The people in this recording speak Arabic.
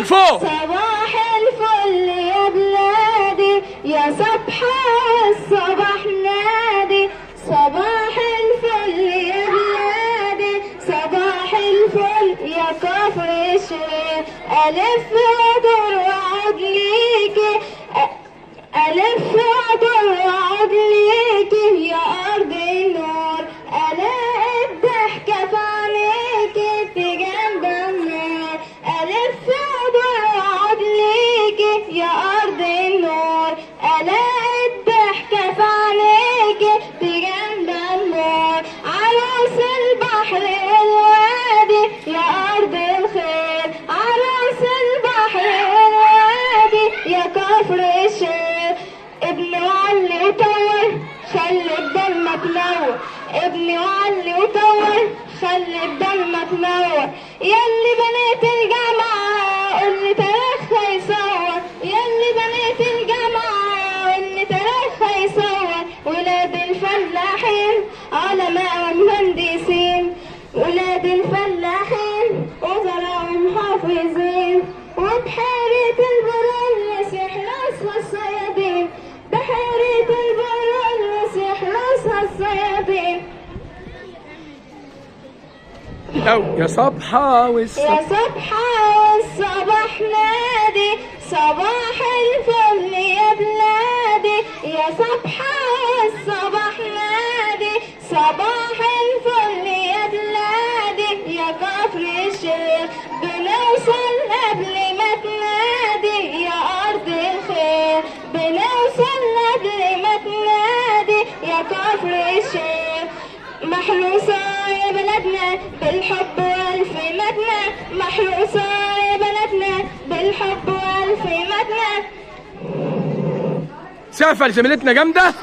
لفوق. صباح الفل يا بلادي يا صبحة الصباح نادي. صباح الفل يا بلادي صباح الفل يا كفر الشيخ. ألف وأدور وأعود ليكي ألف وأدور وأعود ليكي يا أرض النور. ألاقي الضحكة في عينيكي تجنب النار. ألف وأدور وأعود ليكي يا أرض النور. ألاقي الضحكة في عينيكي تجنب النار. عروس البحر والوادي يا أرض الخير. عروس البحر والوادي يا كفر الشيخ. ابني وعلي وطور خلي الضلمة تنور. ابني وعلي وطور خلي الضلمة تنور. ياللي بنيت الجامعة قولي تاريخها يصور. ياللي بنيت الجامعة قولي تاريخها يصور. ولاد الفلاحين علماء ومهندسين. ولاد الفلاحين وزراء ومحافظين. وبحيرة البرولس يحرسها الصيادين. بحيرة البرولس يحرسها الصيادين. يا صبحة يا صبحة والصباح نادي. صباح الفل يا بلادي يا صبحة والصباح نادي. صباح الفل يا بلادي يا كفر الشيخ. بنوصل قبل ما تنادي يا أرض الخير. بنوصل قبل ما تنادي يا كفر الشيخ. محروسة يا بلدنا بالحب والف مدنى. محروسة يا بلدنا بالحب والف مدنى. سقفة لزميلتنا جامدة.